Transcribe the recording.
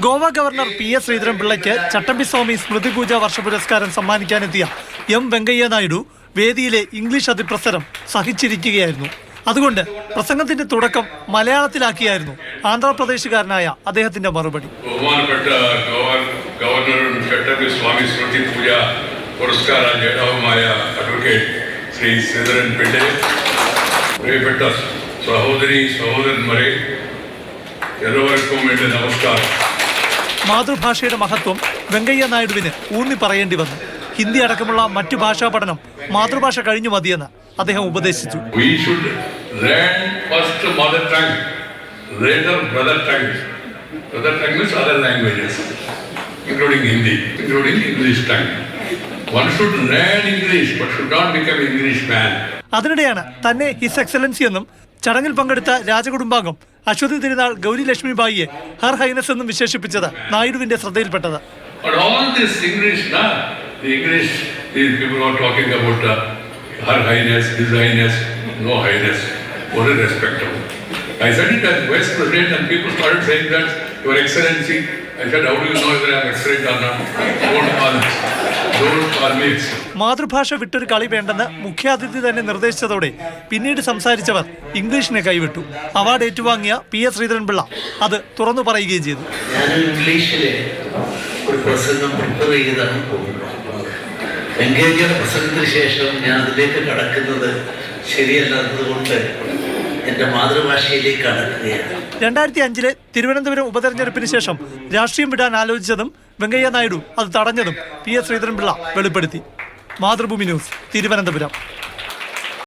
Goa governor PS ശ്രീധരൻപിള്ളയ്ക്ക് Chattampi Swami സ്മൃതി പൂജ വർഷ പുരസ്കാരം സമ്മാനിക്കാനെത്തിയ Venkaiah Naidu വേദിയിലെ English അതിപ്രസരം സഹിച്ചിരിക്കുകയായിരുന്നു. അതുകൊണ്ട് പ്രസംഗത്തിന്റെ തുടക്കം മലയാളത്തിലാക്കിയായിരുന്നു ആന്ധ്രാപ്രദേശുകാരനായ അദ്ദേഹത്തിന്റെ മറുപടി. ബഹുമാനപ്പെട്ട ഗവർണറും ചട്ടമ്പിസ്വാമി സ്മൃതി പൂജ പുരസ്കാര ജേതാവുമായ അഡ്വക്കേറ്റ് ശ്രീ ശ്രീധരൻപിള്ളെ, പ്രിയപ്പെട്ട സഹോദരി സഹോദരന്മാരെ, എല്ലാവർക്കും വേണ്ടി നമസ്കാരം. മാതൃഭാഷയുടെ മഹത്വം വെങ്കയ്യ നായിഡുവിന് ഊന്നി പറയേണ്ടി വന്നു. ഹിന്ദി അടക്കമുള്ള മറ്റു ഭാഷാ പഠനം മാതൃഭാഷ കഴിഞ്ഞു മതിയെന്ന് അദ്ദേഹം ഉപദേശിച്ചു. അതിനിടെയാണ് തന്നെ ഹിസ് എക്സലൻസി എന്നും ചടങ്ങിൽ പങ്കെടുത്ത രാജകുടുംബാംഗം അശ്വതി തിരുനാൾ ഗൗരി ലക്ഷ്മി ബായിയെ ഹർ ഹൈനസ് എന്നും വിശേഷിപ്പിച്ചത് നായിഡുവിന്റെ ശ്രദ്ധയിൽപ്പെട്ടത്. Her Highness, His Highness, no Highness, what is respectable. I said it as Vice President and people started saying that, Your Excellency. I said, how do you know whether I am excellent or not? Don't call me. മാതൃഭാഷ വിട്ടൊരു കളി വേണ്ടെന്ന് മുഖ്യാതിഥി തന്നെ നിർദ്ദേശിച്ചതോടെ പിന്നീട് സംസാരിച്ചവർ ഇംഗ്ലീഷിനെ കൈവിട്ടു. Award ഏറ്റുവാങ്ങിയ PS Sreedharan Pillai അത് തുറന്നു പറയുകയും ചെയ്തു. ഞാൻ ഇംഗ്ലീഷിലെ ഒരു പ്രസംഗം പ്രിപ്പയർ ചെയ്താണ് പോകുന്നത്. വെങ്കയ്യയുടെ പ്രസംഗത്തിന് ശേഷം ഞാൻ അതിലേക്ക് കടക്കുന്നത് ശരിയല്ലാത്തതുകൊണ്ട് എൻ്റെ മാതൃഭാഷയിലേക്ക് കടക്കുകയാണ്. 2005 തിരുവനന്തപുരം ഉപതെരഞ്ഞെടുപ്പിന് ശേഷം രാഷ്ട്രീയം വിടാൻ ആലോചിച്ചതും വെങ്കയ്യ നായിഡു അത് തടഞ്ഞതും PS ശ്രീധരൻപിള്ള വെളിപ്പെടുത്തി. മാതൃഭൂമി ന്യൂസ്, തിരുവനന്തപുരം.